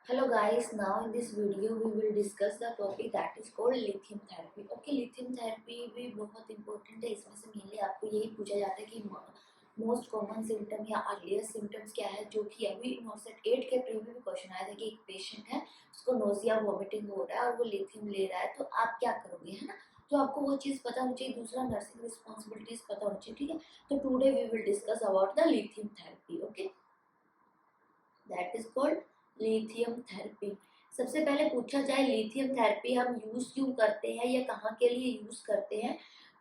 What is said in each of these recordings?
Hello guys, now in this video we will discuss the topic that is called lithium therapy. Okay, lithium therapy भी बहुत important है। इसमें से mainly आपको यही पूछा जाता है कि मोस्ट कॉमन सिम्टम या अर्लीस्ट सिम्टम्स क्या है, जो कि अभी नॉर्सेट 8 के प्री में भी क्वेश्चन आया था कि एक पेशेंट है, उसको नोजिया वॉमिटिंग हो रहा है और वो लिथियम ले रहा है, तो आप क्या करोगे, है ना। तो आपको वो चीज़ पता होनी चाहिए, दूसरा नर्सिंग रिस्पॉन्सिबिलिटीज पता होनी चाहिए, ठीक है। तो today we will discuss about the lithium therapy. Okay, that is called lithium therapy. सबसे पहले पूछा जाए लिथियम थेरेपी हम यूज क्यों करते हैं या कहाँ के लिए यूज करते हैं,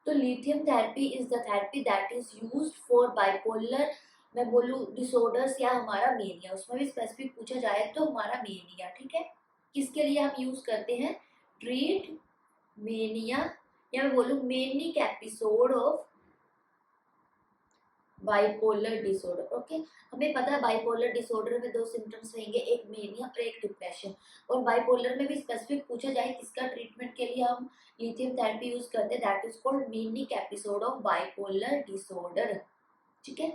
तो lithium therapy is the therapy that is used for bipolar, मैं बोलूँ डिसऑर्डर्स या हमारा मेनिया, उसमें भी स्पेसिफिक पूछा जाए तो हमारा मेनिया, ठीक है। किसके लिए हम यूज करते हैं, ट्रीट मेनिया, या मैं बोलूँ manic episode of bipolar disorder. Okay, हमें पता है बाइपोलर डिसऑर्डर में दो सिम्टम्स रहेंगे, एक मेनिया और एक डिप्रेशन। और बाइपोलर में भी स्पेसिफिक पूछा जाए किसका ट्रीटमेंट के लिए हम लिथियम थेरेपी यूज करते हैं, that is called manic episode of bipolar disorder, ठीक है।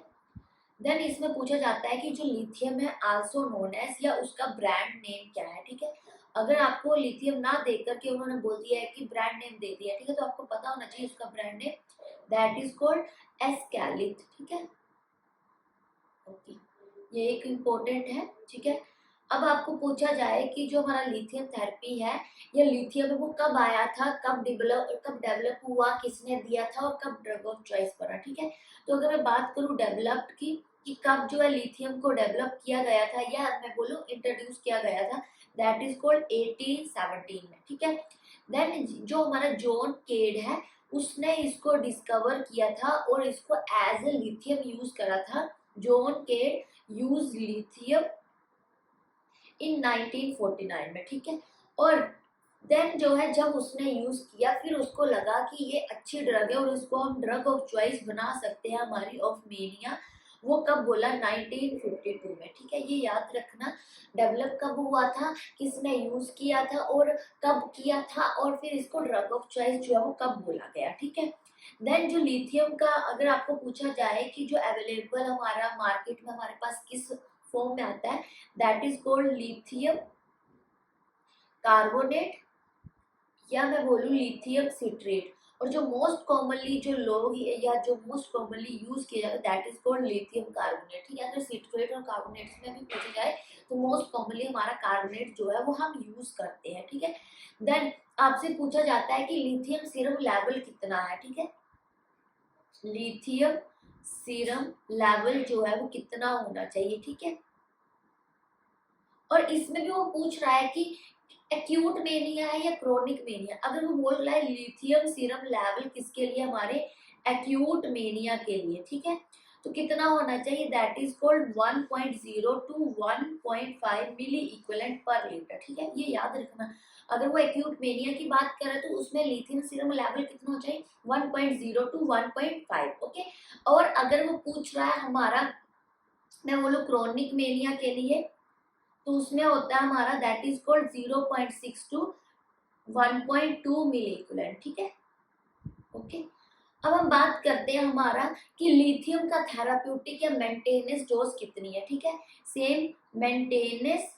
देन इसमें पूछा जाता है कि जो लिथियम है आल्सो नोन एज, या उसका ब्रांड नेम क्या है, ठीक है। अगर आपको लिथियम ना दे करके उन्होंने बोल दिया है कि ब्रांड नेम दे दिया है, ठीक है, तो आपको पता होना चाहिए उसका brand name, that is called Eskalith, ठीक है। ओके, ये एक इम्पोर्टेंट है, ठीक है। अब आपको पूछा जाए कि जो हमारा लिथियम थेरेपी है, या लिथियम है, वो कब आया था, कब डेवलप हुआ, किसने दिया था और कब ड्रग ऑफ चॉइस बना, ठीक है। तो अगर मैं बात करूँ डेवलप्ड की, कि कब जो है लिथियम को डेवलप किया गया था, या मैं बोलूँ इंट्रोड्यूस किया गया था, दैट इज कॉल्ड 1817 में, ठीक है। देन जो हमारा जॉन केड है, उसने इसको डिस्कवर किया था और इसको एज ए लिथियम यूज करा था। जॉन केड यूज लिथियम इन 1949 में, ठीक है। और देन जो है जब उसने यूज किया, फिर उसको लगा कि ये अच्छी ड्रग है और इसको हम ड्रग ऑफ चॉइस बना सकते हैं हमारी ऑफ मेनिया। वो कब बोला, 1952 में, ठीक है, ये याद रखना। डेवलप कब हुआ था, किसने यूज किया था और कब किया था, और फिर इसको ड्रग ऑफ चॉइस जो है वो कब बोला गया, ठीक है। देन जो लिथियम का अगर आपको पूछा जाए कि जो अवेलेबल हमारा मार्केट में हमारे पास किस फॉर्म में आता है, that is called lithium carbonate, या मैं बोलूँ लिथियम सिट्रेट। और जो मोस्ट कॉमनली जो लोग या जो मोस्ट कॉमनली यूज किया जाता है, that is called lithium carbonate, ठीक है। अगर सिट्रेट और कार्बोनेट्स में भी पूछा जाए तो मोस्ट कॉमनली हमारा कार्बोनेट जो है वो हम यूज करते हैं, ठीक है। देन आपसे पूछा जाता है कि लिथियम सीरम लेवल कितना है, ठीक है। लिथियम सीरम लेवल जो है वो कितना होना चाहिए, ठीक है। और इसमें भी वो पूछ रहा है कि एक्यूट मेनिया है या क्रोनिक मेनिया। अगर वो बोल रहा है लिथियम सीरम लेवल किसके लिए, हमारे एक्यूट मेनिया के लिए, ठीक है, तो कितना होना चाहिए, that is called 1.0 to 1.5 milli equivalent per litre, ठीक है, ये याद रखना। अगर वो एक्यूट मेनिया की बात करे तो उसमें लिथियम सीरम लेवल कितना हो चाहिए, 1.0 टू 1.5, ओके। और अगर वो पूछ रहा है हमारा, मैं बोलूँ क्रोनिक मेनिया के लिए, तो उसमें होता है हमारा that is called 0.6 to 1.2 milli equivalent, ठीक है। ओके, अब हम बात करते हैं हमारा कि लिथियम का थेराप्यूटिक या मेंटेनेंस डोज कितनी है, ठीक है। सेम मेंटेनेंस,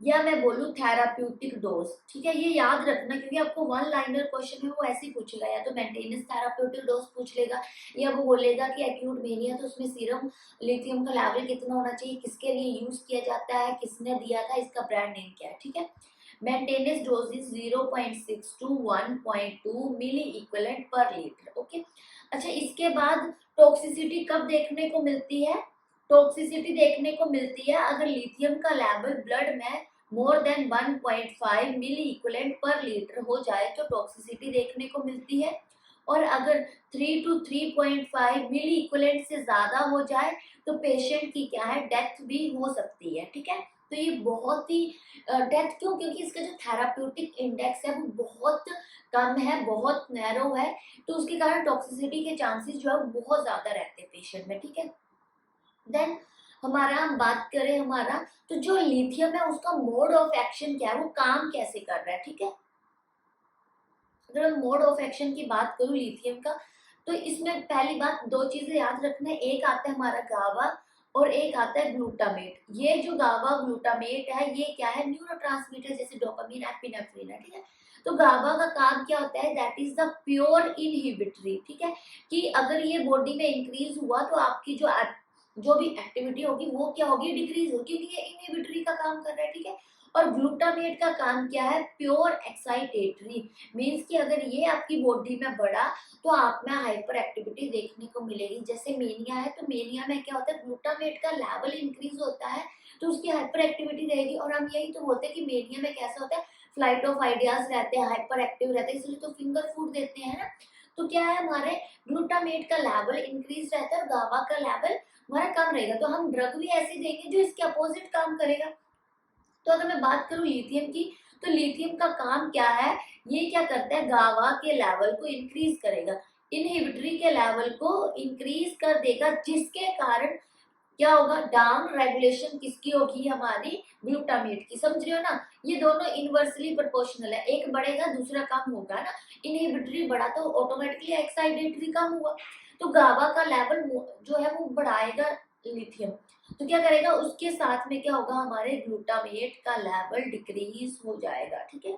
या मैं बोलूँ थेराप्यूटिक डोज, ठीक है, ये याद रखना क्योंकि आपको वन लाइनर क्वेश्चन है वो ऐसे ही पूछेगा, या तो मेंटेनेंस थेराप्यूटिक डोज पूछ लेगा, या वो बोलेगा कि एक्यूट मेनिया तो उसमें सीरम लिथियम का लेवल कितना होना चाहिए, किसके लिए यूज किया जाता है, किसने दिया था, इसका ब्रांड नेम क्या है, ठीक है। Maintenance dose is 0.6 to 1.2 milli equivalent per litre, okay. अच्छा, इसके बाद टॉक्सिसिटी कब देखने को मिलती है, टॉक्सिसिटी देखने को मिलती है अगर लिथियम का लेवल ब्लड में more than 1.5 milli equivalent per litre हो जाए तो टॉक्सिसिटी देखने को मिलती है। और अगर 3 टू 3.5 मिली इक्विवेलेंट से ज्यादा हो जाए तो पेशेंट की क्या है, डेथ भी हो सकती है, ठीक है। तो ये बहुत ही डेथ क्यों, क्योंकि इसका जो थेराप्यूटिक इंडेक्स है वो बहुत कम है, बहुत नैरो है, तो उसके कारण टॉक्सिसिटी के चांसेस जो है वो बहुत ज्यादा रहते हैं पेशेंट में, ठीक है। देन हमारा हम बात करें हमारा, तो जो लिथियम है उसका मोड ऑफ एक्शन क्या है, वो काम कैसे कर रहा है, ठीक है। अगर हम मोड ऑफ एक्शन की बात करूं लिथियम का, तो इसमें पहली बात दो चीजें याद रखना है, एक आता है हमारा गावा और एक आता है ग्लूटामेट। ये जो गाबा ग्लूटामेट है ये क्या है, न्यूरोट्रांसमीटर जैसे डोपामिन एपिनेफ्रिन है, ठीक है। तो गाबा का काम क्या होता है, that is the pure inhibitory, ठीक है, कि अगर ये बॉडी में इंक्रीज हुआ तो आपकी जो भी एक्टिविटी होगी वो क्या होगी, डिक्रीज होगी, क्योंकि ये इनहिबिटरी का काम कर रहा है, ठीक है। और ग्लूटामेट का काम क्या है, प्योर एक्साइटेटरी, मीन्स कि अगर ये आपकी बॉडी में बढ़ा तो आप में हाइपर एक्टिविटी देखने को मिलेगी। जैसे मेनिया है, तो मेनिया में क्या होता है, ग्लूटामेट का लेवल इंक्रीज होता है तो उसकी हाइपर एक्टिविटी रहेगी। और हम यही तो बोलते हैं कि मेनिया में कैसा होता है, फ्लाइट ऑफ आइडियाज रहते हैं, हाइपर एक्टिव रहते हैं, इसलिए तो फिंगर फूड देते हैं ना। तो क्या है, हमारे ग्लूटामेट का लेवल इंक्रीज रहता है और गाबा का लेवल हमारा कम रहेगा, तो हम ड्रग भी ऐसे देंगे जो इसके अपोजिट काम करेगा। तो अगर मैं बात करूं लिथियम की, तो लिथियम का काम क्या है, ये क्या करता है, गावा के लेवल को इंक्रीज करेगा, इनहिबिटरी के लेवल को इंक्रीज कर देगा, जिसके कारण क्या होगा, डाउन रेगुलेशन किसकी होगी, हमारी ग्लूटामेट की। समझ रहे हो ना, ये दोनों इनवर्सली प्रोपोर्शनल है, एक बढ़ेगा दूसरा कम होगा ना। इनहिबिटरी बढ़ा तो ऑटोमेटिकली एक्साइटेटरी कम हुआ, तो गाबा का लेवल जो है वो बढ़ाएगा लिथियम, तो क्या करेगा, उसके साथ में क्या होगा, हमारे ग्लूटामेट का लेवल डिक्रीज हो जाएगा, ठीक है।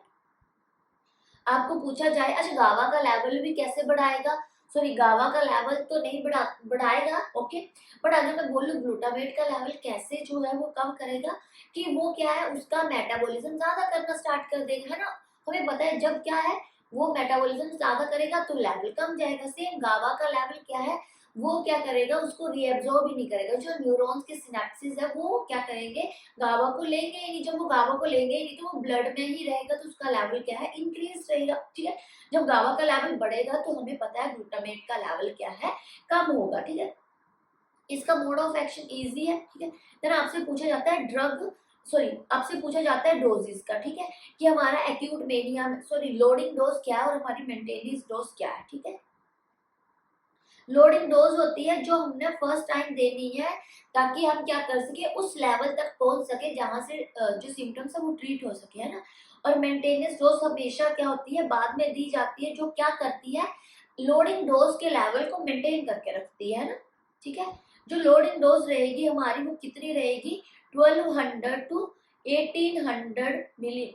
आपको पूछा जाए अच्छा गावा का लेवल भी कैसे बढ़ाएगा, सॉरी गावा का लेवल तो नहीं बढ़ाएगा, ओके, बट अगर मैं बोलूँ ग्लूटामेट का लेवल कैसे जो है वो कम करेगा, कि वो क्या है, उसका मेटाबॉलिज्म ज्यादा करना स्टार्ट कर देगा, है ना। हमें पता है जब क्या है, वो मेटाबॉलिज्म ज्यादा करेगा तो लेवल कम जाएगा। सेम गावा का लेवल क्या है, वो क्या करेगा, उसको रीएब्जॉर्ब ही नहीं करेगा, जो न्यूरॉन्स के सिनेप्सिस है वो क्या करेंगे, गावा को लेंगे ही नहीं। जब वो गावा को लेंगे ही नहीं तो वो ब्लड में ही रहेगा, तो उसका लेवल क्या है, इंक्रीज रहेगा, ठीक है। जब गावा का लेवल बढ़ेगा तो हमें पता है ग्लूटामेट का लेवल क्या है, कम होगा, ठीक है। इसका मोड ऑफ एक्शन इजी है, ठीक है। देन आपसे पूछा जाता है ड्रग, सॉरी आपसे पूछा जाता है डोजेस का, ठीक है, कि हमारा एक्यूट मेनिया में सॉरी लोडिंग डोज क्या है और हमारी मेंटेनेंस डोज क्या है, ठीक है। लोडिंग डोज होती है जो हमने फर्स्ट टाइम देनी है, ताकि हम क्या कर सके, उस लेवल तक पहुंच सके जहां से जो सिम्टम्स है वो ट्रीट हो सके, है ना। और मेंटेनेंस डोज हमेशा क्या होती है, बाद में दी जाती है, जो क्या करती है, लोडिंग डोज के लेवल को मेंटेन करके रखती है ना, ठीक है। जो लोडिंग डोज रहेगी हमारी वो कितनी रहेगी, 1200 टू 1800 मिली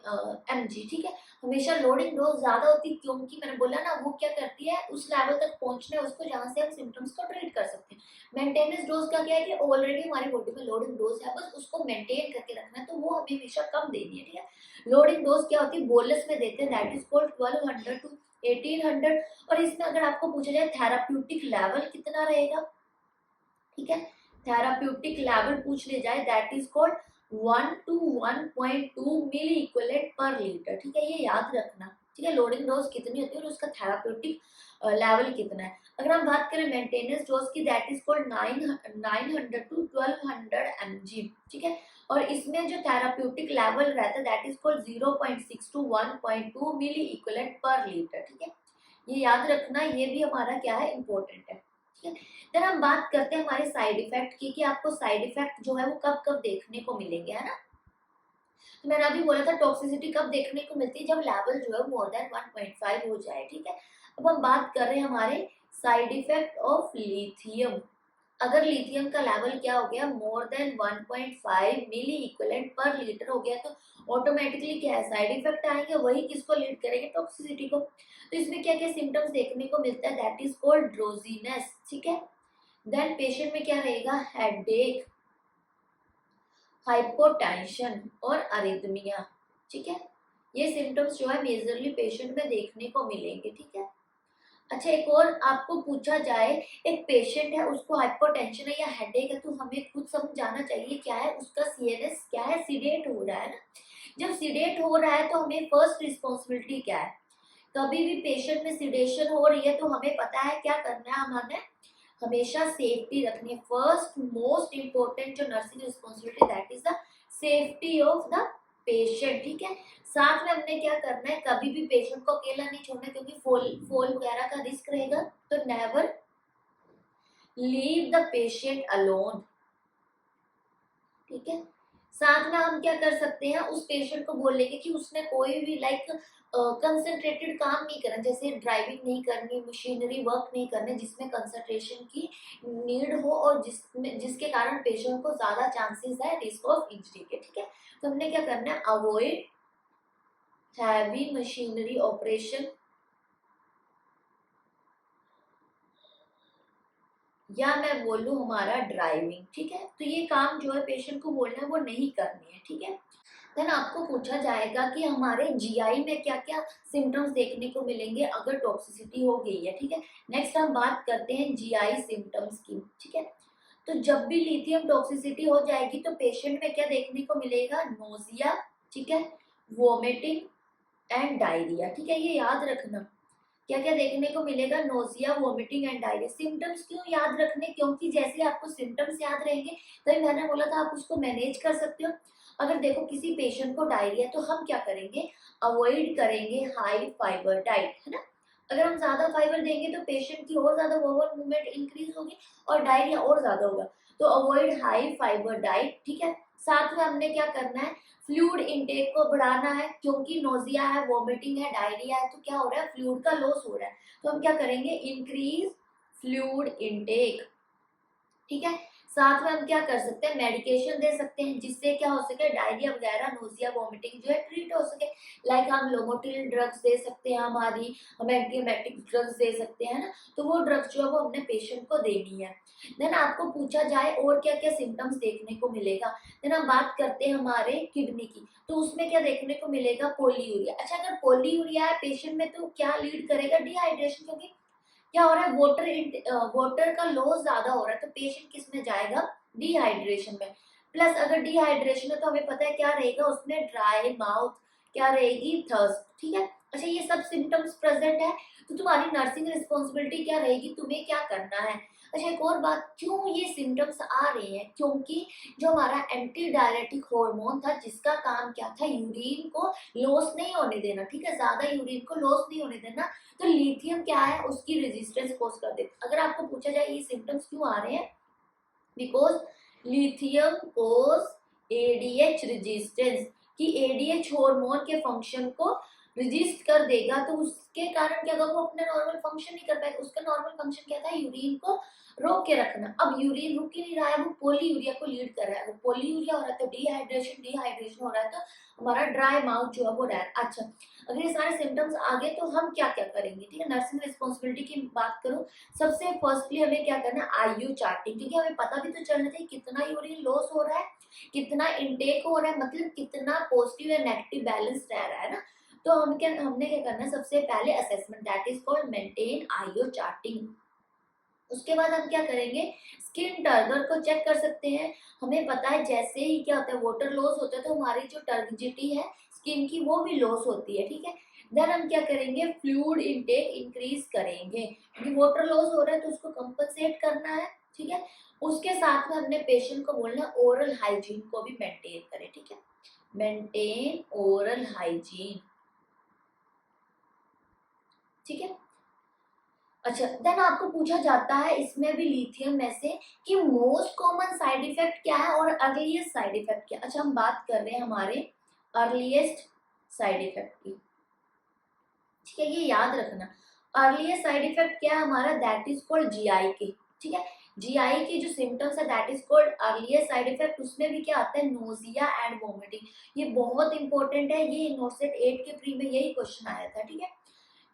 mg, ठीक है। हमेशा लोडिंग डोज ज्यादा होती है, क्योंकि मैंने बोला ना वो क्या करती है, उस लेवल तक पहुंचने उसको जहां से हम सिम्टम्स को ट्रीट कर सकते हैं। मेंटेनेंस डोज का क्या है कि ऑलरेडी हमारी बॉडी में लोडिंग डोज है, बस उसको मेंटेन करके रखना है, तो वो हमें हमेशा कम देनी है, ठीक है। लोडिंग डोज क्या होती है, बोलस में देते हैं, दैट इज कॉल्ड 1200 टू 1800। और इसमें अगर आपको पूछा जाए थेराप्यूटिक लेवल कितना रहेगा, ठीक है, थेराप्यूटिक लेवल पूछ ले जाए, that is called 1 to 1.2 milli equivalent per litre, ठीक है, ये याद रखना, ठीक है। लोडिंग डोज कितनी होती है और उसका थेराप्यूटिक लेवल कितना है। अगर हम बात करें मेंटेनेंस डोज की, that is called 900 to 1200 mg, ठीक है। और इसमें जो थेराप्यूटिक लेवल रहता है that is called 0.6 to 1.2 milli equivalent per litre, ठीक है। ये याद रखना, ये भी हमारा क्या है, इंपॉर्टेंट है, ठीक है। फिर हम बात करते हैं हमारे साइड इफेक्ट की, कि आपको साइड इफेक्ट जो है वो कब कब देखने को मिलेंगे, है ना। तो मैंने अभी बोला था टॉक्सिसिटी कब देखने को मिलती है, जब लेवल जो है मोर देन 1.5 हो जाए, ठीक है। अब हम बात कर रहे हैं हमारे साइड इफेक्ट ऑफ लिथियम। अगर लिथियम का लेवल क्या हो गया, more than 1.5 milli equivalent per litre हो गया, तो ऑटोमेटिकली क्या है, साइड इफेक्ट आएंगे, वही किसको लीड करेंगे, टॉक्सिसिटी को। तो इसमें क्या क्या सिम्टम्स देखने को मिलता है, दैट इज कॉल्ड ड्रोजीनेस, ठीक है। देन पेशेंट में क्या रहेगा, हेडेक, हाइपोटेंशन और अरिथमिया, ठीक है। ये सिम्टम्स जो है मेजरली पेशेंट में देखने को मिलेंगे, ठीक है। अच्छा एक और आपको पूछा जाए, एक पेशेंट है उसको हाइपोटेंशन है या हेडेक है, तो हमें खुद समझ जाना चाहिए क्या है उसका सीएनएस, क्या है, सीडेट हो रहा है ना। जब सीडेट हो रहा है तो हमें फर्स्ट रिस्पॉन्सिबिलिटी क्या है, कभी भी पेशेंट में सिडेशन हो रही है तो हमें पता है क्या करना है, हमें हमेशा सेफ्टी रखनी है। फर्स्ट मोस्ट इंपॉर्टेंट जो nursing responsibility, that is the safety of the patient, ठीक है। साथ में हमने क्या करना है, कभी भी पेशेंट को अकेला नहीं छोड़ना, क्योंकि फॉल वगैरह का रिस्क रहेगा, तो never leave the patient alone, ठीक है। साथ में हम क्या कर सकते हैं, उस पेशेंट को बोल लेंगे कि उसने कोई भी लाइक कंसंट्रेटेड काम नहीं करना, जैसे ड्राइविंग नहीं करनी, मशीनरी वर्क नहीं करने जिसमें कंसंट्रेशन की नीड हो और जिसके कारण पेशेंट को ज्यादा चांसेस है रिस्क ऑफ इंजरी के। ठीक है, तो हमने क्या करना है, अवॉइड हैवी मशीनरी ऑपरेशन, या मैं बोलूँ हमारा ड्राइविंग। ठीक है, तो ये काम जो है पेशेंट को बोलना है वो नहीं करनी है। ठीक है, देन आपको पूछा जाएगा कि हमारे जीआई में क्या क्या सिम्टम्स देखने को मिलेंगे अगर टॉक्सिसिटी हो गई है। ठीक है, नेक्स्ट हम बात करते हैं जीआई सिम्टम्स की। ठीक है, तो जब भी लिथियम टॉक्सिसिटी हो जाएगी तो पेशेंट में क्या देखने को मिलेगा, नोजिया, ठीक है, वोमिटिंग एंड डायरिया। ठीक है, ये याद रखना क्या क्या देखने को मिलेगा, nausea, vomiting and diarrhoea. Symptoms क्यों याद रखने, क्योंकि जैसे आपको सिम्टम्स याद रहेंगे तभी मैंने बोला था आप उसको मैनेज कर सकते हो। अगर देखो किसी पेशेंट को डायरिया तो हम क्या करेंगे, अवॉइड करेंगे हाई फाइबर डाइट, है ना। अगर हम ज्यादा फाइबर देंगे तो पेशेंट की और ज्यादा ओवर मूवमेंट इंक्रीज होगी और डायरिया और ज्यादा होगा, तो अवॉइड हाई फाइबर डाइट। ठीक है, साथ में हमने क्या करना है, फ्लूइड इनटेक को बढ़ाना है, क्योंकि नोजिया है, वोमिटिंग है, डायरिया है, तो क्या हो रहा है, फ्लूइड का लॉस हो रहा है, तो हम क्या करेंगे, इंक्रीज फ्लूइड इनटेक। ठीक है, साथ में हम क्या कर सकते हैं, मेडिकेशन दे सकते हैं जिससे क्या हो सके, डायरिया वगैरह, नोजिया, वोमिटिंग जो है ट्रीट हो सके। लाइक हम लोमोटिल ड्रग्स दे सकते हैं, हमारी हम एंटीएमेटिक ड्रग्स दे सकते हैं ना, तो वो ड्रग्स जो है वो हमने पेशेंट को देनी है। देन आपको पूछा जाए और क्या क्या सिम्टम्स देखने को मिलेगा, देन हम बात करते हैं हमारे किडनी की, तो उसमें क्या देखने को मिलेगा, पोलीयूरिया। अच्छा, अगर पोलीयूरिया है पेशेंट में तो क्या लीड करेगा, डिहाइड्रेशन, क्योंकि क्या हो रहा है, वाटर का लॉस ज्यादा हो रहा है, तो पेशेंट किस में जाएगा, डिहाइड्रेशन में। प्लस अगर डिहाइड्रेशन है तो हमें पता है क्या रहेगा उसमें, ड्राई माउथ, क्या रहेगी, थर्स्ट। ठीक है, अच्छा ये सब सिम्टम्स प्रेजेंट है तो तुम्हारी नर्सिंग रिस्पॉन्सिबिलिटी क्या रहेगी, तुम्हें क्या करना है। अच्छा, एक और बात, क्यों ये सिम्टम्स आ रहे हैं, क्योंकि जो हमारा एंटी डायरेटिक हार्मोन था जिसका काम क्या था, यूरिन को लॉस नहीं होने देना। ठीक है, ज्यादा यूरिन को लॉस नहीं होने देना, तो लिथियम क्या है, उसकी रेजिस्टेंस कोज कर देता। अगर आपको पूछा जाए ये सिम्टम्स क्यों आ रहे हैं, because lithium cause ADH resistance, कि एडीएच हार्मोन के फंक्शन को रजिस्ट कर देगा, तो उसके कारण क्या होगा, वो अपना नॉर्मल फंक्शन नहीं कर पाएगा। उसका नॉर्मल फंक्शन क्या था, यूरिन को रोक के रखना। अब यूरिन रुक ही नहीं रहा है, वो पोलीयूरिया को लीड कर रहा है। अगर पोलीयूरिया हो रहा है तो डिहाइड्रेशन हो रहा है, तो हमारा ड्राई माउथ जो है वो रह रहा है। अच्छा, अगर ये सारे सिम्टम्स आ गए तो हम क्या क्या करेंगे। ठीक है, नर्सिंग रिस्पॉन्सिबिलिटी की बात करूं, सबसे फर्स्टली हमें क्या करना है, आईयू चार्टिंग, क्योंकि हमें पता भी तो चलना चाहिए कितना यूरिन लॉस हो रहा है, कितना इनटेक हो रहा है, मतलब कितना पॉजिटिव या नेगेटिव बैलेंस रह रहा है ना। तो हमने क्या करना है, सबसे पहले assessment, that is called maintain IO charting. उसके बाद हम क्या करेंगे, स्किन टर्गर को चेक कर सकते हैं। हमें पता है जैसे ही क्या होता है, वाटर लॉस होता है तो हमारी जो टर्जिडिटी है स्किन की वो भी लॉस होती है। ठीक है, देन हम क्या करेंगे, फ्लूइड इनटेक इंक्रीज करेंगे, क्योंकि वाटर लॉस हो रहा है तो उसको कंपनसेट करना है। ठीक है, उसके साथ में हमने पेशेंट को बोलना ओरल हाइजीन को भी मेंटेन करें। ठीक है, मेंटेन ओरल हाइजीन। ठीक है, अच्छा, देन आपको पूछा जाता है इसमें भी लिथियम में से कि मोस्ट कॉमन साइड इफेक्ट क्या है और अर्लीस्ट साइड इफेक्ट क्या है। अच्छा, हम बात कर रहे हैं हमारे अर्लीस्ट साइड इफेक्ट की। ठीक है, ये याद रखना, अर्लीस्ट साइड इफेक्ट क्या है हमारा, दैट इज कॉल्ड जीआई के। ठीक है, जीआई के जो सिम्टम्स है that is called earliest side effect. उसमें भी क्या आता है, नोजिया एंड वोमिटिंग। ये बहुत इंपॉर्टेंट है, ये नोसेट 8 के प्री में यही क्वेश्चन आया था। ठीक है,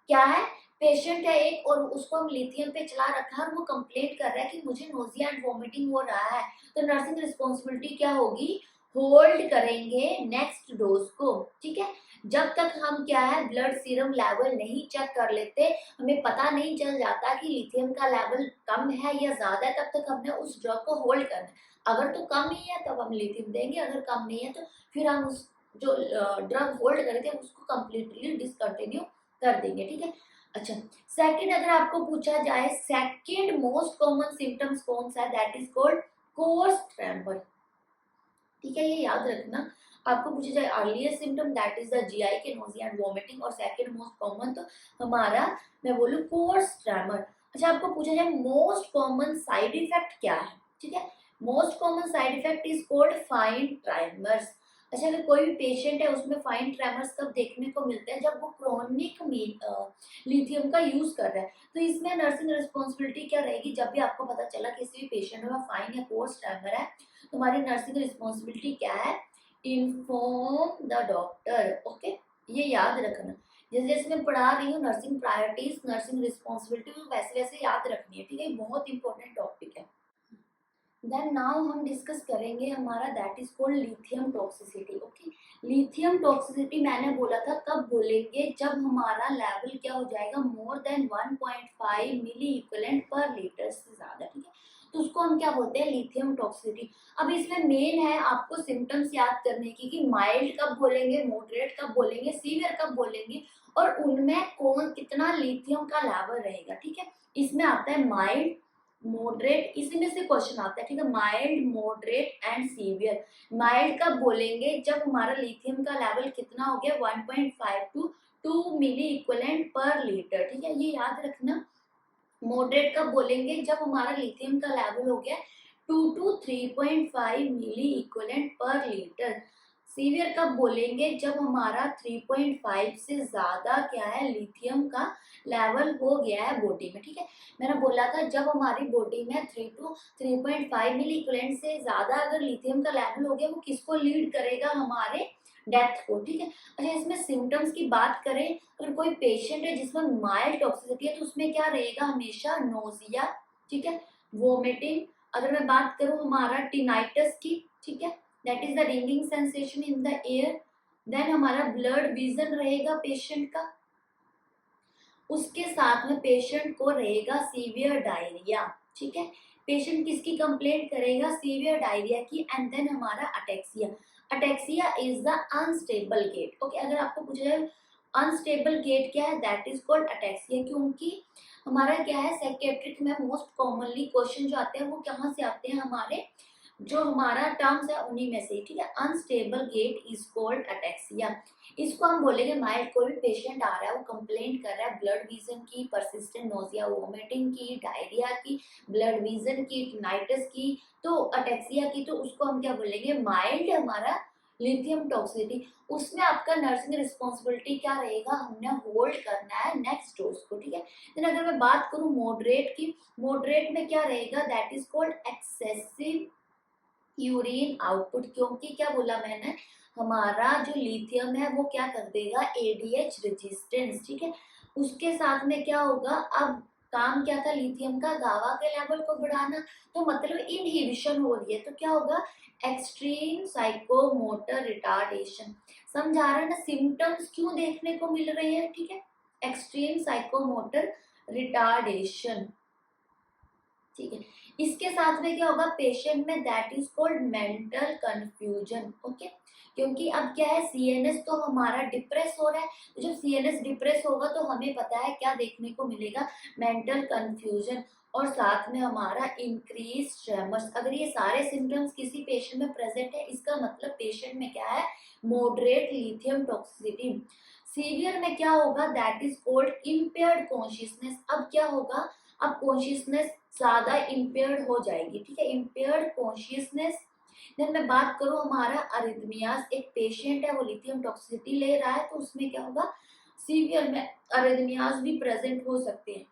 क्या है, पेशेंट है एक और उसको हम लिथियम पे चला रखा है और वो कंप्लेंट कर रहा है कि मुझे नोजिया एंड वोमिटिंग हो रहा है, तो नर्सिंग रिस्पॉन्सिबिलिटी क्या होगी, होल्ड करेंगे नेक्स्ट डोज को। ठीक है, जब तक हम क्या है, ब्लड सीरम लेवल नहीं चेक कर लेते, हमें पता नहीं चल जाता कि लिथियम का लेवल कम है या ज्यादा है, तब तक हमने उस ड्रग को होल्ड करना है। अगर तो कम ही है तब हम लिथियम देंगे, अगर कम नहीं है तो फिर हम उस जो ड्रग होल्ड करे थे उसको कंप्लीटली डिसकंटिन्यू कर देंगे। ठीक है, अच्छा, सेकंड अगर आपको पूछा जाए सेकंड मोस्ट कॉमन सिम्टम्स कौन सा है, that is called course tremor. ठीक है, ये याद रखना, आपको पूछा जाए earliest symptom that is the GI के, नोजिया एंड वोमिटिंग, और सेकंड मोस्ट कॉमन तो हमारा, मैं बोलूँ, कोर्स ट्रेमर। अच्छा, आपको पूछा जाए मोस्ट कॉमन साइड इफेक्ट क्या है। ठीक है, most common side effect is called fine tremors. अच्छा, अगर कोई भी पेशेंट है उसमें फाइन ट्रेमर्स कब देखने को मिलते हैं, जब वो क्रोनिक लिथियम का यूज कर रहा है। तो इसमें नर्सिंग रिस्पॉन्सिबिलिटी क्या रहेगी, जब भी आपको पता चला किसी भी पेशेंट में फाइन या कोर्स ट्रेमर है, तो हमारी नर्सिंग रिस्पॉन्सिबिलिटी क्या है, इन्फॉर्म द डॉक्टर। ओके, ये याद रखना। जैसे जैसे मैं पढ़ा रही हूँ नर्सिंग प्रायोरिटीज, नर्सिंग रिस्पॉन्सिबिलिटी, वैसे वैसे याद रखनी है, ठीक है, बहुत इंपॉर्टेंट टॉपिक है। देन नाउ हम डिस्कस करेंगे हमारा that is called lithium toxicity. Okay, lithium toxicity मैंने बोला था कब बोलेंगे, जब हमारा लेवल क्या हो जाएगा, more than 1.5 milli equivalent per litre से ज्यादा, ठीक है, तो उसको हम क्या बोलते हैं, लिथियम टॉक्सिसिटी। अब इसमें मेन है आपको सिम्टम्स याद करने की कि माइल्ड कब बोलेंगे, मॉडरेट कब बोलेंगे, सीवियर कब बोलेंगे, और उनमें कौन कितना लिथियम का लेवल रहेगा, ठीक है। इसमें आता है माइल्ड, मॉडरेट, इसी में से क्वेश्चन आता है, ठीक है, mild, moderate and severe. Mild कब बोलेंगे, जब हमारा लिथियम का लेवल कितना हो गया, 1.5 to 2 milli equivalent per litre, ठीक है, ये याद रखना। मॉडरेट कब बोलेंगे, जब हमारा लिथियम का लेवल हो गया 2 to 3.5 milli equivalent per litre. Severe कब बोलेंगे, जब हमारा 3.5 से ज्यादा क्या है, लिथियम का लेवल हो गया है बॉडी में, ठीक है। मैंने बोला था जब हमारी बॉडी में 3 टू 3.5 मिली इक्विवेलेंट से ज्यादा अगर लिथियम का लेवल हो गया, वो किसको लीड करेगा, हमारे डेथ को, ठीक है। अच्छा, इसमें सिम्टम्स की बात करें, अगर कोई पेशेंट है जिसमें माइल्ड टॉक्सिसिटी है, तो उसमें क्या रहेगा, हमेशा नोजिया, ठीक है, वोमिटिंग। अगर मैं बात करूं हमारा टिनाइटस की, ठीक है, that is the ringing sensation in the air. Then हमारा ब्लड विजन रहेगा पेशेंट का, उसके साथ में पेशेंट को रहेगा सीवियर डायरिया, ठीक है। पेशेंट किसकी कंप्लेंट करेगा, सीवियर डायरिया की। एंड देन हमारा ataxia. Ataxia is the unstable gait. Okay, अगर आपको पूछा जाए अनस्टेबल गेट क्या है, दैट इज कॉल्ड अटेक्सिया, क्योंकि हमारा क्या है, साइकेट्रिक में मोस्ट कॉमनली क्वेश्चन जो आते हैं वो कहाँ से आते हैं, हमारे जो हमारा टर्म्स है उन्हीं में से, ठीक है। Unstable gait is called ataxia. इसको हम बोलेंगे माइल्ड, कोई भी पेशेंट आ रहा है वो कंप्लेंट कर रहा है ब्लड विजन की, परसिस्टेंट नोजिया, वोमिटिंग की, डायरिया की, ब्लड विजन की, टिनाइटिस की, तो अटेक्सिया की, तो उसको हम क्या बोलेंगे, माइल्ड हमारा लिथियम टॉक्सिसिटी। उसमें आपका नर्सिंग रिस्पॉन्सिबिलिटी क्या रहेगा, हमने होल्ड करना है नेक्स्ट डोज को, ठीक है। देन अगर मैं बात करूं मॉडरेट की, मॉडरेट में क्या रहेगा, that is called excessive urine output, क्योंकि क्या बोला मैंने, हमारा जो लिथियम है वो क्या कर देगा, एडीएच रेजिस्टेंस, ठीक है। उसके साथ में क्या होगा, अब काम क्या था लिथियम का, गावा के लेवल को बढ़ाना, तो मतलब इनहिबिशन हो रही है, तो क्या होगा, एक्सट्रीम साइकोमोटर रिटार्डेशन। समझा रहा है ना, सिम्टम्स क्यों देखने को मिल रहे हैं, ठीक है, एक्सट्रीम साइकोमोटर रिटार्डेशन, ठीक है। इसके साथ में क्या होगा पेशेंट में, that is called mental confusion. Okay, क्योंकि अब क्या है, सीएनएस तो हमारा डिप्रेस हो रहा है, तो जब सीएनएस डिप्रेस होगा तो हमें पता है क्या देखने को मिलेगा, मेंटल कंफ्यूजन, और साथ में हमारा इंक्रीज ट्रेमर्स। अगर ये सारे सिम्टम्स किसी पेशेंट में प्रेजेंट है, इसका मतलब पेशेंट में क्या है, मॉडरेट लिथियम टॉक्सिसिटी। सीवियर में क्या होगा, that is called impaired consciousness. अब क्या होगा, अब कॉन्शियसनेस ज्यादा इम्पेयर्ड हो जाएगी, ठीक है, इम्पेयर्ड कॉन्शियसनेस। देन मैं बात करूं हमारा अरिथमियाज, एक पेशेंट है वो लिथियम टॉक्सिसिटी ले रहा है, तो उसमें क्या होगा, सीवियर में अरिथमियाज भी प्रेजेंट हो सकते हैं।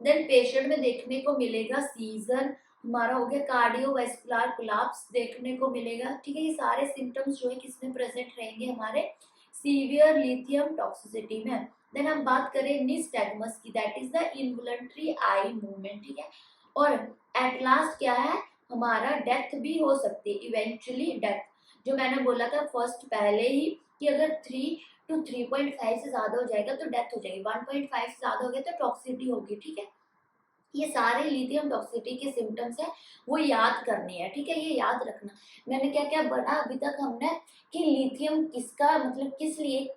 देन पेशेंट में देखने को मिलेगा सीजर, हमारा हो गया कार्डियोवैस्कुलर कोलैप्स देखने को मिलेगा, ठीक है। ये सारे सिम्टम्स जो है किसमें प्रेजेंट रहेंगे, हमारे सीवियर लिथियम टॉक्सिसिटी में। देन हम बात करें निस्टैगमस की, that is the involuntary eye movement, ठीक है। और एट लास्ट क्या है, हमारा डेथ भी हो सकती है, इवेंचुअली डेथ, जो मैंने बोला था फर्स्ट पहले ही कि अगर 3 टू 3.5 से ज्यादा हो जाएगा तो डेथ हो जाएगी, 1.5 से ज्यादा हो गया तो टॉक्सिसिटी होगी, ठीक है। ये सारे लिथियम टॉक्सिसिटी के सिम्टम्स है, वो याद करने हैं, ठीक है, ये याद रखना। मैंने क्या क्या पढ़ा अभी तक हमने, कि लिथियम किसका मतलब किस लिए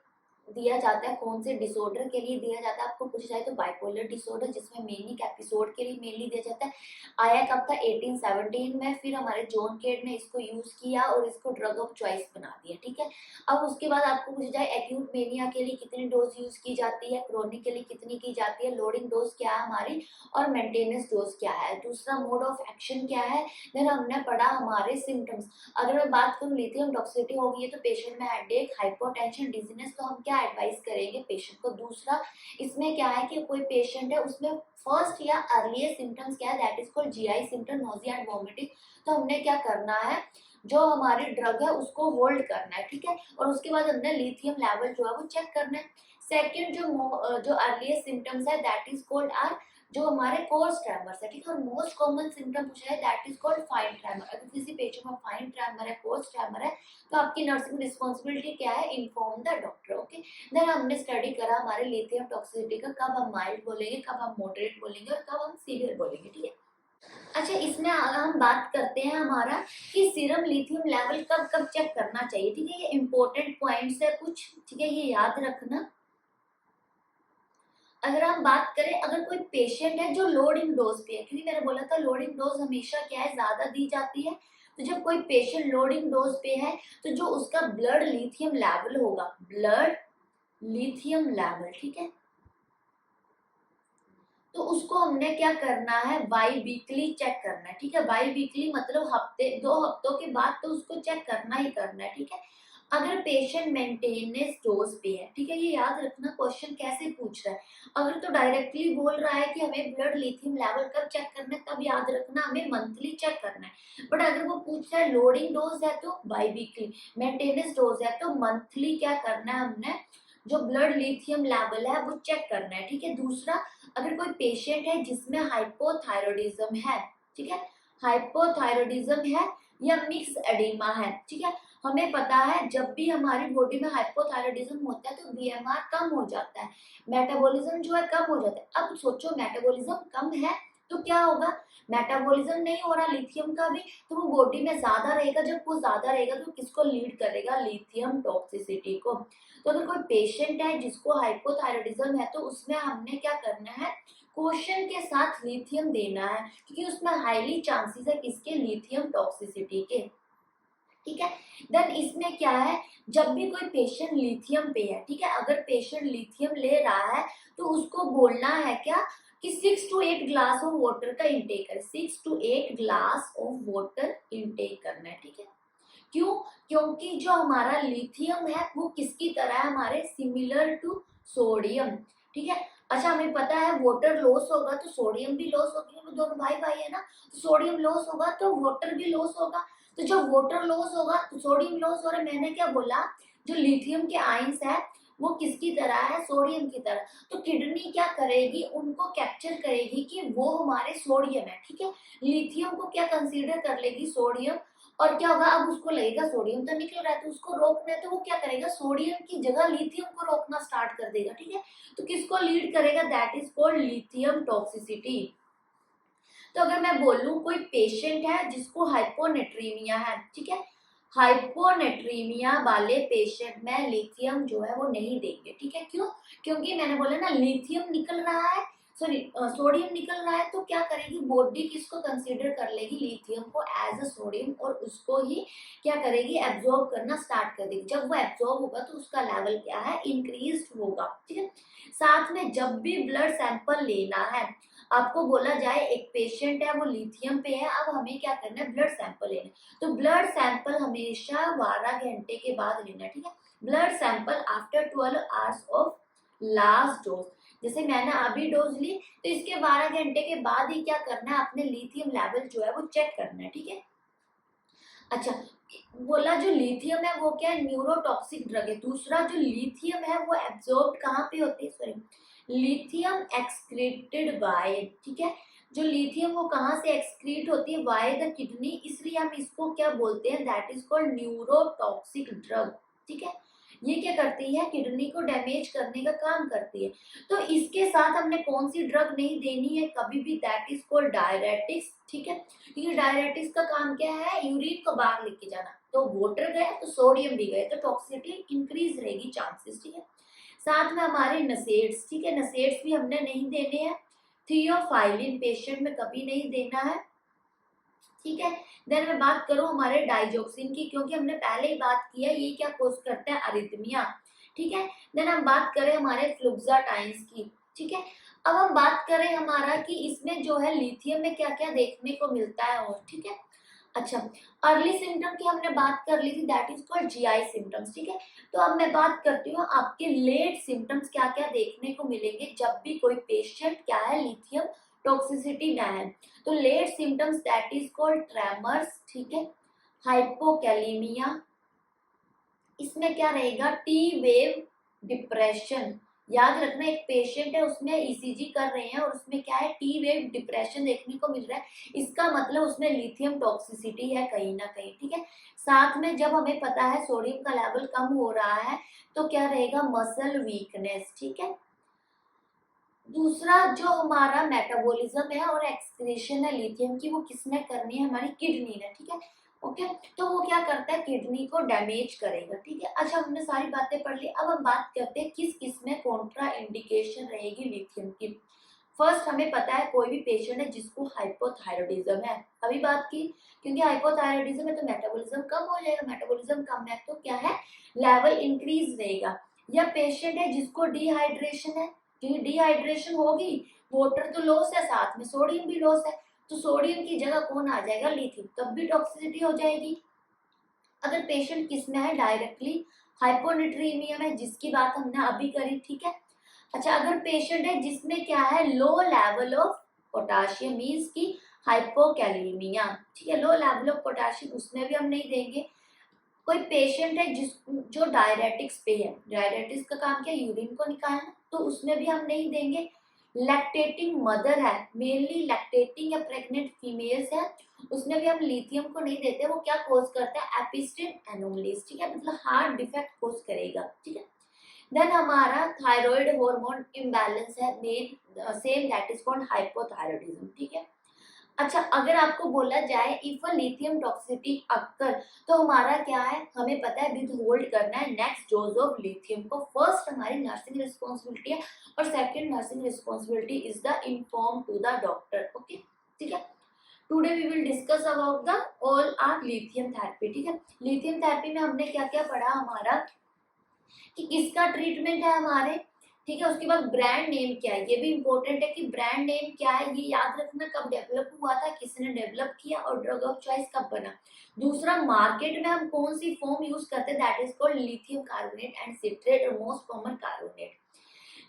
दिया जाता है, कौन से डिसऑर्डर के लिए दिया जाता है आपको पूछा जाए तो बाइपोलर डिसऑर्डर, जिसमें मेनिक एपिसोड के लिए मेनली दिया जाता है। आया कब था 1817 में, फिर हमारे जॉन केट ने इसको यूज किया और इसको ड्रग ऑफ चॉइस बना दिया, ठीक है। अब उसके बाद आपको पूछा जाए एक्यूट मेनिया के लिए कितनी डोज यूज की जाती है, क्रोनिक के लिए कितनी की जाती है, लोडिंग डोज क्या है हमारी और मेंटेनेंस डोज क्या है, दूसरा मोड ऑफ एक्शन क्या है, देन हमने पढ़ा हमारे सिम्टम्स। अगर मैं बात करूँ लिथियम टॉक्सिसिटी होगी तो पेशेंट में हेडेक, हाइपोटेंशन, डिजीनेस, तो हम क्या एडवाइस करेंगे पेशेंट को। दूसरा इसमें क्या है कि कोई पेशेंट है उसमें फर्स्ट या अर्लीस्ट सिम्टम्स क्या है, that is called GI symptom, nausea and vomiting, तो हमने क्या करना है, जो हमारी ड्रग है उसको होल्ड करना है, ठीक है। और उसके बाद हमने लिथियम लेवल जो है वो चेक करना है। सेकंड जो अर्लीस्ट सिम्टम्स है दैट इज कॉल्ड आर जो हमारे कोर्स ट्रेमर्स है, ठीक है। और मोस्ट कॉमन सिम्टम पूछा है that is called fine tremor. अगर किसी पेशेंट में फाइन ट्रेमर है, कोर्स ट्रेमर है, तो आपकी नर्सिंग रिस्पॉन्सिबिलिटी क्या है, inform the doctor, okay. Then हमने स्टडी करा हमारे लिथियम टॉक्सिसिटी का, कब हम माइल्ड बोलेंगे, कब हम मॉडरेट बोलेंगे और कब हम सीवियर बोलेंगे, ठीक है। अच्छा, इसमें अगर हम बात करते हैं हमारा कि सीरम लिथियम लेवल कब कब चेक करना चाहिए, ठीक है। ये इंपॉर्टेंट पॉइंट्स है कुछ, ठीक है, ये याद रखना। अगर हम बात करें, अगर कोई पेशेंट है जो लोडिंग डोज पे है, क्योंकि मैंने बोला था लोडिंग डोज हमेशा क्या है, ज्यादा दी जाती है। तो जब कोई पेशेंट लोडिंग डोज पे है तो जो उसका ब्लड लिथियम लेवल होगा, ब्लड लिथियम लेवल, ठीक है, तो उसको हमने क्या करना है, बाई वीकली चेक करना है, ठीक है। बाई वीकली मतलब हफ्ते 2 हफ्तों के बाद तो उसको चेक करना ही करना है, ठीक है। अगर पेशेंट मेंटेनेंस डोज पे है, ठीक है, ये याद रखना क्वेश्चन कैसे पूछ रहा है। अगर तो डायरेक्टली बोल रहा है कि हमें ब्लड लिथियम लेवल कब चेक करना है, तब याद रखना हमें मंथली चेक करना है। बट अगर वो पूछ रहा है लोडिंग डोज है तो बाई वीकली, मेंटेनेंस डोज है तो मंथली क्या करना है, हमने जो ब्लड लिथियम लेवल है वो चेक करना है, ठीक है। दूसरा, अगर कोई पेशेंट है जिसमें हाइपोथायरॉयडिज्म है, ठीक है, हाइपोथायरॉयडिज्म है या मिक्स एडिमा है, ठीक है। हमें पता है जब भी हमारी बॉडी में हाइपोथायरॉयडिज्म होता है तो बीएमआर कम हो जाता है, मेटाबॉलिज्म जो है कम हो जाता है। अब सोचो मेटाबॉलिज्म कम है तो क्या होगा, मेटाबॉलिज्म नहीं हो रहा लिथियम का भी, तो वो बॉडी में ज्यादा रहेगा। जब वो ज्यादा रहेगा तो किसको लीड करेगा, लिथियम टॉक्सिसिटी को। तो अगर कोई पेशेंट है जिसको हाइपोथायरॉयडिज्म है तो उसमें हमने क्या करना है, क्वेश्चन के साथ लिथियम देना है, क्योंकि उसमें हाईली चांसेस है किसके, लिथियम टॉक्सिसिटी के, ठीक है। देन इसमें क्या है, जब भी कोई पेशेंट लिथियम पे है, ठीक है, अगर पेशेंट लिथियम ले रहा है तो उसको बोलना है क्या कि 6 to 8 ग्लास ऑफ वाटर का इंटेक है, 6 to 8 glass of water intake करना है, ठीक है। क्यों, क्योंकि जो हमारा लिथियम है वो किसकी तरह है, हमारे सिमिलर टू सोडियम, ठीक है। अच्छा, हमें पता है वाटर लॉस होगा तो सोडियम भी लॉस होगी, वो दोनों भाई भाई है ना, तो सोडियम लॉस होगा तो वाटर भी लॉस होगा। तो जब वाटर लॉस होगा तो सोडियम लॉस हो रहा है, मैंने क्या बोला, जो लिथियम के आयंस है वो किसकी तरह है, सोडियम की तरह। तो किडनी क्या करेगी, उनको कैप्चर करेगी कि वो हमारे सोडियम है, ठीक है। लिथियम को क्या कंसीडर कर लेगी, सोडियम। और क्या होगा, अब उसको लगेगा सोडियम तो निकल रहा है तो उसको रोकना है, तो वो क्या करेगा, सोडियम की जगह लिथियम को रोकना स्टार्ट कर देगा, ठीक है। तो किसको लीड करेगा, that is called lithium toxicity. तो अगर मैं बोलूं कोई पेशेंट है जिसको हाइपोनेट्रीमिया है, ठीक है, हाइपोनेट्रीमिया वाले पेशेंट में लिथियम जो है वो नहीं देंगे, ठीक है। क्यों, क्योंकि मैंने बोला ना लिथियम निकल रहा है, सॉरी सोडियम निकल रहा है, तो क्या करेगी बॉडी, किसको कंसीडर कर लेगी, लिथियम को एज अ सोडियम, और उसको ही क्या करेगी, एब्जॉर्ब करना स्टार्ट कर देगी। जब वो एब्जॉर्ब होगा तो उसका लेवल क्या है, इंक्रीज होगा, ठीक है। साथ में जब भी ब्लड सैंपल लेना है, आपको बोला जाए एक पेशेंट है वो लिथियम पे है, अब हमें क्या करना है, ब्लड सैंपल लेना है, तो ब्लड सैंपल हमेशा 12 घंटे के बाद लेना है, ठीक है। Blood sample after 12 hours of last dose, जैसे मैंने अभी डोज ली तो इसके 12 घंटे के बाद ही क्या करना है, अपने लिथियम लेवल जो है वो चेक करना है, ठीक है। अच्छा, बोला जो लिथियम है वो क्या है, न्यूरोटॉक्सिक ड्रग है। दूसरा, जो लिथियम है वो एब्जॉर्ब कहाँ पे होती है, सॉरी, लिथियम एक्सक्रीटेड बाय, ठीक है, जो लिथियम वो कहाँ से एक्सक्रीट होती है, बाय द किडनी, इसलिए हम इसको क्या बोलते हैं, that is called neurotoxic drug, ठीक है। ये क्या करती है, किडनी को डैमेज करने का काम करती है। तो इसके साथ हमने कौन सी ड्रग नहीं देनी है कभी भी, दैट इज कॉल्ड डायरेटिक्स, ठीक है। क्योंकि डायरेटिक्स का काम क्या है, यूरिन को बाहर लेके जाना, तो वाटर गया तो सोडियम भी गया, तो टॉक्सिसिटी इंक्रीज रहेगी, चांसेस, ठीक है। साथ में हमारे नसेड्स, ठीक है, नसेड्स भी हमने नहीं देने हैं। थियोफाइलिन पेशेंट में कभी नहीं देना है, ठीक है। देन मैं बात करूं हमारे डाइजोक्सिन की, क्योंकि हमने पहले ही बात की है ये क्या कोज करता है, अरिथमिया, ठीक है। देन हम बात करें हमारे फ्लुक्साटाइन्स की, ठीक है। अब हम बात करें हमारा कि इसमें जो है लिथियम में क्या क्या देखने को मिलता है और, ठीक है। अच्छा, अर्ली सिम्टम की हमने बात कर ली थी, that is called GI symptoms, ठीक है। तो अब मैं बात करती हूँ आपके लेट सिम्टम्स क्या क्या देखने को मिलेंगे जब भी कोई पेशेंट क्या है लिथियम टॉक्सिसिटी में है। तो late symptoms that is called tremors, ठीक है, हाइपोकैलेमिया, इसमें क्या रहेगा, टी वेव डिप्रेशन। याद रखना एक पेशेंट है उसमें ईसीजी कर रहे हैं और उसमें क्या है, टी वेव डिप्रेशन देखने को मिल रहा है, इसका मतलब उसमें लिथियम टॉक्सिसिटी है कहीं ना कहीं, ठीक है। साथ में जब हमें पता है सोडियम का लेवल कम हो रहा है तो क्या रहेगा, मसल वीकनेस, ठीक है। दूसरा जो हमारा मेटाबॉलिज्म है और एक्सक्रीशन है लिथियम की, वो किसने करनी है, हमारी किडनी ने, ठीक है। ओके, तो वो क्या करता है, किडनी को डैमेज करेगा, ठीक है। अच्छा, हमने सारी बातें पढ़ ली, अब हम बात करते हैं किस किस में कॉन्ट्रा इंडिकेशन रहेगी लिथियम की। फर्स्ट हमें पता है कोई भी पेशेंट है जिसको हाइपोथायरॉयडिज्म है, अभी बात की, क्योंकि हाइपोथायरॉयडिज्म है तो मेटाबॉलिज्म कम हो जाएगा, मेटाबॉलिज्म कम है तो क्या है, लेवल इंक्रीज रहेगा। या पेशेंट है जिसको डिहाइड्रेशन है, क्योंकि डिहाइड्रेशन होगी, वाटर तो लॉस है, साथ में सोडियम भी लॉस है, तो सोडियम की जगह कौन आ जाएगा, लिथियम, तब भी टॉक्सिसिटी हो जाएगी। अगर पेशेंट किस में है, डायरेक्टली हाइपोनेट्रीमिया में, जिसकी बात हमने अभी करी, ठीक है। अच्छा, अगर पेशेंट है जिसमें क्या है, low level of potassium means की हाइपोकैलेमिया, ठीक है, लो लेवल ऑफ पोटाशियम, उसमें भी हम नहीं देंगे। कोई पेशेंट है जिस जो डायरेटिक्स पे है, डायरेटिक्स का काम क्या है, यूरिन को निकालना, तो उसमें भी हम नहीं देंगे। लैक्टेटिंग मदर है, मेनली लैक्टेटिंग या प्रेग्नेंट फीमेल्स है, उसमें भी हम लिथियम को नहीं देते, वो क्या कोज करता है, एपिस्टिन एनोमलीज, ठीक है, मतलब हार्ट डिफेक्ट कोज करेगा, ठीक है। देन हमारा थायराइड हार्मोन इम्बैलेंस है main, same that is called hypothyroidism, ठीक है। अच्छा, अगर आपको बोला जाए if a lithium toxicity occur, तो हमारा क्या है, हमें पता है विद होल्ड करना है नेक्स्ट डोज ऑफ लिथियम को, फर्स्ट हमारी नर्सिंग रिस्पॉन्सिबिलिटी है और second nursing responsibility is the inform to the doctor, okay, ठीक है। Today we will discuss about the overall lithium therapy, ठीक है। लिथियम थेरेपी में हमने क्या क्या पढ़ा हमारा, कि किसका ट्रीटमेंट है हमारे, ठीक है। उसके बाद ब्रांड नेम क्या है, ये भी इंपॉर्टेंट है कि ब्रांड नेम क्या है, ये याद रखना, कब डेवलप हुआ था, किसने डेवलप किया और ड्रग ऑफ चॉइस कब बना। दूसरा, मार्केट में हम कौन सी फॉर्म यूज करते हैं, that is called lithium carbonate and citrate और most common carbonate.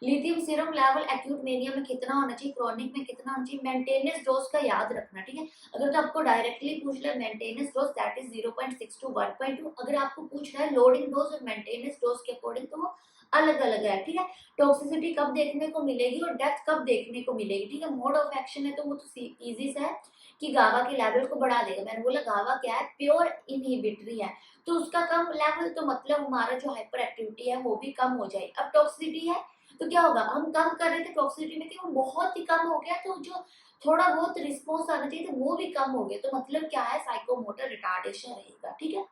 Lithium serum level acute mania में कितना होना चाहिए, क्रॉनिक में कितना होना चाहिए, मेंटेनेंस डोज का याद रखना, ठीक है। अगर तो आपको डायरेक्टली पूछ रहा है maintenance dose that is 0.6 to 1.2, अगर आपको पूछ रहा है लोडिंग डोज और मेंटेनेंस डोज के अकॉर्डिंग तो वो अलग अलग है, ठीक है। टॉक्सिसिटी कब देखने को मिलेगी और डेथ कब देखने को मिलेगी, ठीक है। मोड ऑफ एक्शन है तो वो तो इजी सा है कि गावा के लेवल को बढ़ा देगा, मैंने बोला गावा क्या है, प्योर इनहिबिटरी है, तो उसका कम लेवल तो मतलब हमारा जो हाइपर एक्टिविटी है वो भी कम हो जाएगी। अब टॉक्सिसिटी है तो क्या होगा, हम कम कर रहे थे टॉक्सिसिटी में कि वो बहुत ही कम हो गया, तो जो थोड़ा बहुत रिस्पॉन्स आना चाहिए तो वो भी कम हो गया, तो मतलब क्या है, साइकोमोटर रिटार्डेशन रहेगा, ठीक है।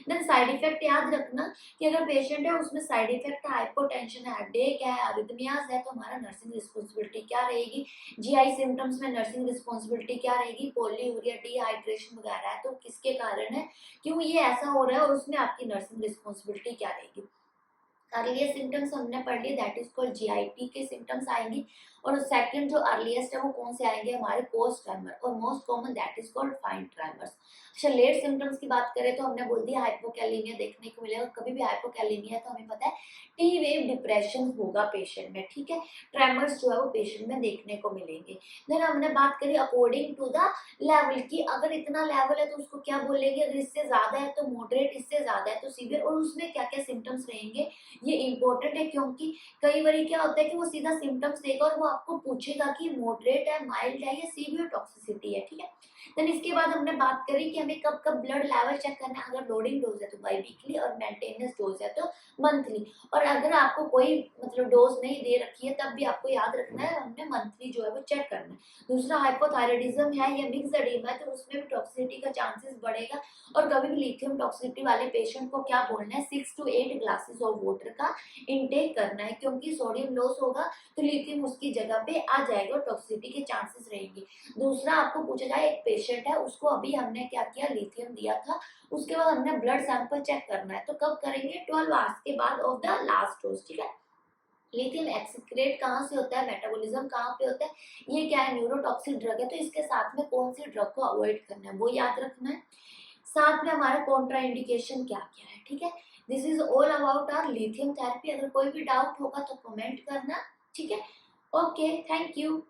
देन साइड इफेक्ट याद रखना कि अगर पेशेंट है उसमें साइड इफेक्ट है, हाइपोटेंशन है, हेडेक है, अरिथमियाज है, तो हमारा नर्सिंग रिस्पॉन्सिबिलिटी क्या रहेगी, जीआई सिम्टम्स में नर्सिंग रिस्पॉन्सिबिलिटी क्या रहेगी, पॉलीयूरिया, डिहाइड्रेशन वगैरह है तो किसके कारण है, क्यों ये ऐसा हो रहा है, और उसमें आपकी नर्सिंग रिस्पॉन्सिबिलिटी क्या रहेगी। अर्लीस्ट सिम्टम्स हमने पढ़ लिए, दैट इज कॉल्ड जीआईटी के सिम्टम्स आएंगे, और सेकंड जो अर्लीस्ट है वो कौन से आएंगे, हमारे पोस्ट ट्रेमर, और most common that is called fine tremors. अच्छा, लेट सिम्टम्स की बात करें तो हमने बोल दिया हाइपोकैलेमिया देखने को मिलेगा, कभी भी हाइपोकैलेमिया तो हमें पता है टी वेव डिप्रेशन होगा पेशेंट में, ठीक है। ट्रेमर्स जो है वो पेशेंट में देखने को मिलेंगे। देन हमने बात करी अकॉर्डिंग टू द लेवल की, अगर इतना लेवल है तो उसको क्या बोलेंगे, अगर इससे ज्यादा है तो मॉडरेट, इससे ज्यादा है तो सीवियर, और उसमें क्या क्या सिम्टम्स रहेंगे ये इंपॉर्टेंट है, क्योंकि कई बार क्या होता है कि वो सीधा सिम्टम्स देगा और वो आपको पूछेगा कि मॉडरेट है, माइल्ड है या सीवियर टॉक्सिसिटी है, ठीक है। देन इसके बाद हमने बात करी कि हमें कब कब ब्लड लेवल चेक करना है, अगर लोडिंग डोज है तो बाई वीकली और मेंटेनेंस डोज है तो मंथली। और अगर आपको कोई मतलब डोज नहीं दे रखी है तब भी आपको याद रखना है हमने मंथली जो है वो चेक करना है। दूसरा हाइपोथायराइडिज्म है या मिक्स्ड एडीमा है तो उसमें भी टॉक्सिसिटी का चांसेस बढ़ेगा। और कभी भी लिथियम टॉक्सिसिटी वाले पेशेंट को क्या बोलना है, 6 to 8 ग्लासेस ऑफ वाटर का इनटेक करना है, क्योंकि सोडियम लॉस होगा तो लिथियम उसकी जगह पे आ जाएगा और टॉक्सिसिटी के चांसेस रहेंगे। दूसरा आपको पूछा जाए, एक पेशेंट है उसको अभी हमने क्या किया, लिथियम दिया था, उसके बाद हमने ब्लड सैंपल चेक करना है, तो कब करेंगे, 12 आवर्स के बाद ऑफ द लास्ट डोज, ठीक है। लिथियम एक्सक्रेट कहाँ से होता है, मेटाबॉलिज्म कहाँ पे होता है, ये क्या है, न्यूरोटॉक्सिक ड्रग है, तो इसके साथ में कौन सी ड्रग को अवॉइड करना है वो याद रखना है। साथ में हमारा कॉन्ट्रा इंडिकेशन क्या क्या है, ठीक है। This is all about our lithium therapy. अगर कोई भी डाउट होगा तो कमेंट करना, ठीक है। Okay, thank you.